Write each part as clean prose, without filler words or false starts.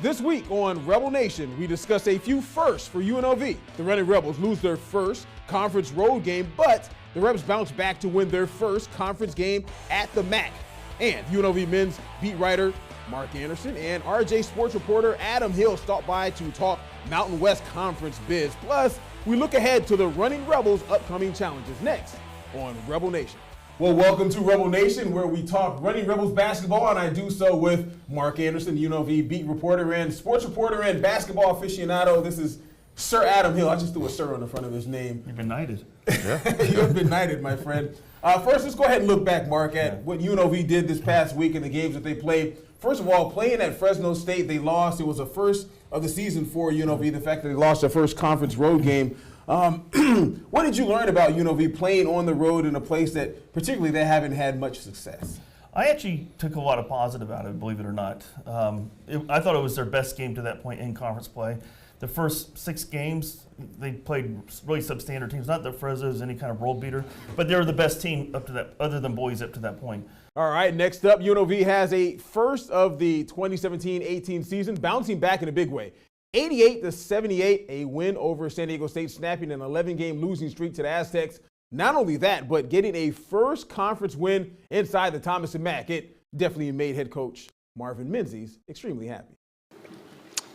This week on Rebel Nation, we discuss a few firsts for UNLV. The Running Rebels lose their first conference road game, but the Rebs bounce back to win their first conference game at the MAC. And UNLV men's beat writer Mark Anderson and RJ sports reporter Adam Hill stop by to talk Mountain West Conference biz. Plus, we look ahead to the Running Rebels' upcoming challenges next on Rebel Nation. Well, welcome to Rebel Nation, where we talk Running Rebels basketball, and I do so with Mark Anderson, UNLV beat reporter and sports reporter and basketball aficionado. This is Sir Adam Hill. I just threw a sir on the front of his name. You've been knighted. Yeah. You've been knighted, my friend. First, let's go ahead and look back, Mark, at what UNLV did this past week in the games that they played. First of all, playing at Fresno State, they lost. It was the first of the season for UNLV, the fact that they lost their first conference road game. What did you learn about UNLV playing on the road in a place that particularly they haven't had much success? I actually took a lot of positive out of it, believe it or not. I thought it was their best game to that point in conference play. The first 6 games, they played really substandard teams. Not that Fresno's any kind of world beater, but they were the best team up to that, other than Boise up to that point. All right, next up, UNLV has a first of the 2017-18 season, bouncing back in a big way. 88-78, a win over San Diego State, snapping an 11-game losing streak to the Aztecs. Not only that, but getting a first conference win inside the Thomas & Mack. It definitely made head coach Marvin Menzies extremely happy.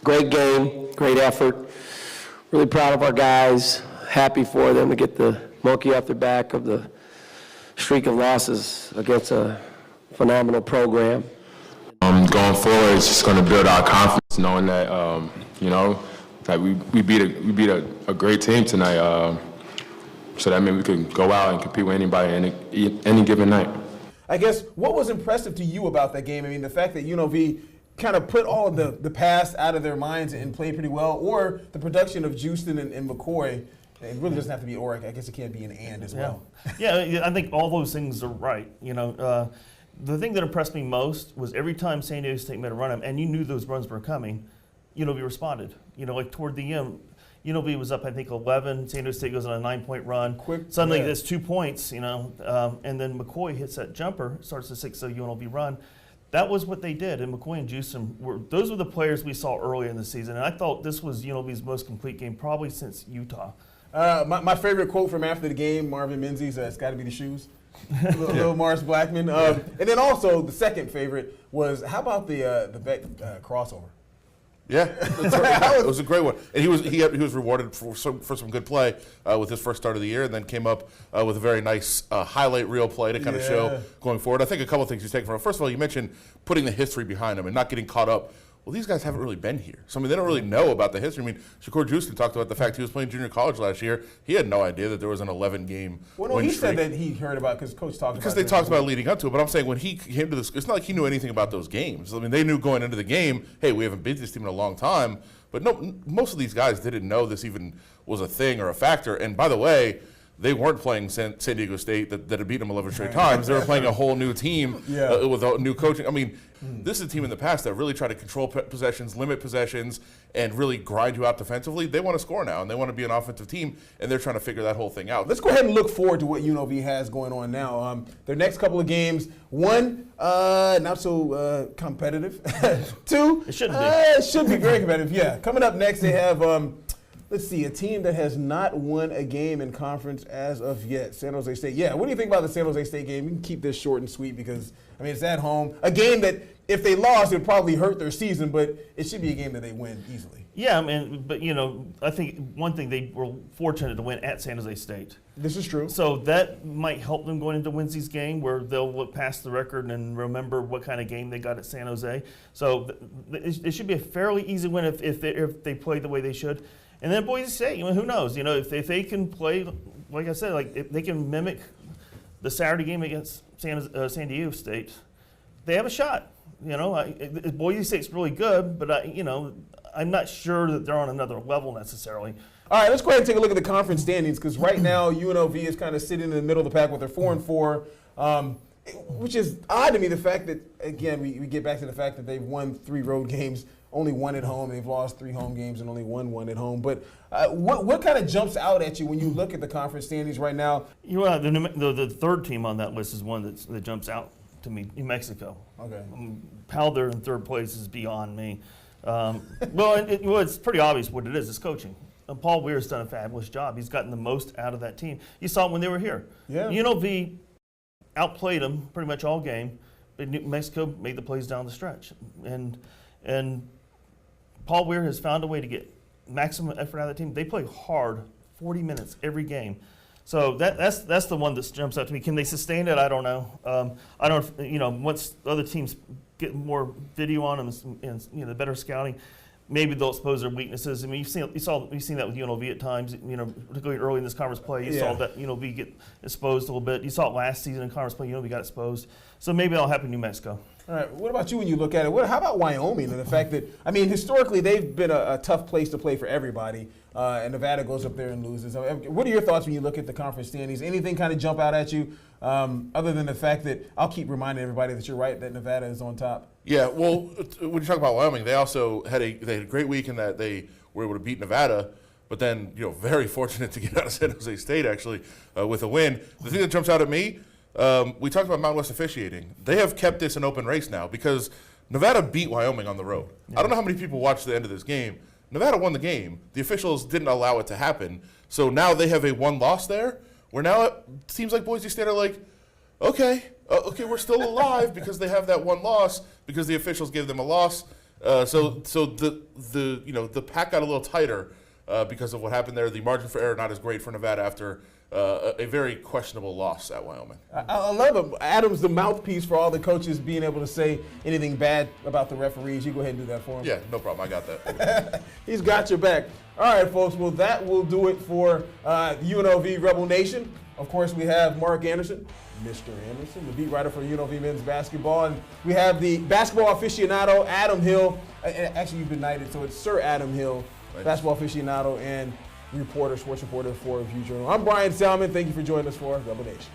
Great game, great effort. Really proud of our guys. Happy for them to get the monkey off their back of the streak of losses against a phenomenal program. Going forward, it's just going to build our confidence, knowing that that we beat a great team tonight. So that means we can go out and compete with anybody any given night. I guess what was impressive to you about that game? I mean, the fact that UNLV kind of put all of the past out of their minds and played pretty well, or the production of Houston and McCoy. It really doesn't have to be or. I guess it can be an and as well. Yeah, I think all those things are right. The thing that impressed me most was every time San Diego State made a run, and you knew those runs were coming, UNLV responded. Like toward the end, UNLV was up, I think, 11. San Diego State goes on a 9-point run. Suddenly, there's 2 points, and then McCoy hits that jumper, starts the 6-0 UNLV run. That was what they did, and McCoy and Houston those were the players we saw earlier in the season, and I thought this was UNLV's most complete game probably since Utah. My favorite quote from after the game, Marvin Menzies, it's got to be the shoes. Little Morris Blackman. And then also the second favorite was, how about the Beck crossover? Yeah, it was a great one, and he was rewarded for some good play with his first start of the year, and then came up with a very nice highlight reel play to kind of show going forward. I think a couple of things he's taken from it. First of all, you mentioned putting the history behind him and not getting caught up. Well, these guys haven't really been here. So, I mean, they don't really know about the history. I mean, Shakur Houston talked about the fact he was playing junior college last year. He had no idea that there was an 11-game win streak. Said that he heard about it because Coach talked about it. Because they talked about leading up to it. But I'm saying when he came to this, it's not like he knew anything about those games. I mean, they knew going into the game, hey, we haven't beat this team in a long time. But no, most of these guys didn't know this even was a thing or a factor. And by the way, they weren't playing San Diego State that had beaten them 11 straight times. They were playing a whole new team with a new coaching. I mean, this is a team in the past that really tried to control possessions, limit possessions, and really grind you out defensively. They want to score now, and they want to be an offensive team, and they're trying to figure that whole thing out. Let's go ahead and look forward to what UNLV has going on now. Their next couple of games, one, not so competitive. Two, it shouldn't be. It should be very competitive, yeah. Coming up next, they have let's see, a team that has not won a game in conference as of yet, San Jose State. Yeah, what do you think about the San Jose State game? We can keep this short and sweet because, I mean, it's at home. A game that if they lost, it would probably hurt their season, but it should be a game that they win easily. Yeah, I mean, but, I think one thing, they were fortunate to win at San Jose State. This is true. So that might help them going into Wednesday's game, where they'll look past the record and remember what kind of game they got at San Jose. So it should be a fairly easy win if they play the way they should. And then Boise State, who knows? If they can play, like I said, like if they can mimic the Saturday game against San Diego State, they have a shot. Boise State's really good, but I'm not sure that they're on another level necessarily. All right, let's go ahead and take a look at the conference standings, because right now UNLV is kind of sitting in the middle of the pack with their 4-4, which is odd to me. The fact that, again, we get back to the fact that they've won 3 road games. Only 1 at home. They've lost 3 home games and only won 1 at home. But what kind of jumps out at you when you look at the conference standings right now? The third team on that list is one that jumps out to me, New Mexico. Okay. How they're in third place is beyond me. Well, it's pretty obvious what it is. It's coaching. Paul Weir's done a fabulous job. He's gotten the most out of that team. You saw it when they were here. Yeah. UNLV outplayed them pretty much all game, but New Mexico made the plays down the stretch. And Paul Weir has found a way to get maximum effort out of the team. They play hard 40 minutes every game. So that's the one that jumps out to me. Can they sustain it? I don't know. I don't. Once other teams get more video on them and the better scouting, maybe they'll expose their weaknesses. I mean, you've seen that with UNLV at times. Particularly early in this conference play, you saw that UNLV get exposed a little bit. You saw it last season in conference play. UNLV got exposed. So maybe that'll happen in New Mexico. All right. What about you when you look at it? How about Wyoming and the fact that, historically they've been a tough place to play for everybody, and Nevada goes up there and loses. What are your thoughts when you look at the conference standings? Anything kind of jump out at you, other than the fact that I'll keep reminding everybody that you're right, that Nevada is on top? Yeah, well, when you talk about Wyoming, they also had a great week in that they were able to beat Nevada, but then very fortunate to get out of San Jose State actually with a win. The thing that jumps out at me, we talked about Mountain West officiating. They have kept this an open race now because Nevada beat Wyoming on the road. Yeah. I don't know how many people watched the end of this game. Nevada won the game. The officials didn't allow it to happen, so now they have a one loss there. Where now it seems like Boise State are like, okay, we're still alive because they have that one loss because the officials gave them a loss. So the pack got a little tighter because of what happened there. The margin for error not as great for Nevada after a very questionable loss at Wyoming. I love it. Adam's the mouthpiece for all the coaches being able to say anything bad about the referees. You go ahead and do that for him. Yeah, no problem. I got that. He's got your back. All right, folks. Well, that will do it for UNLV Rebel Nation. Of course, we have Mark Anderson, Mr. Anderson, the beat writer for UNLV men's basketball. And we have the basketball aficionado, Adam Hill. Actually, you've been knighted, so it's Sir Adam Hill, basketball aficionado and sports reporter for Review Journal. I'm Bryan Salmond. Thank you for joining us for Rebel Nation.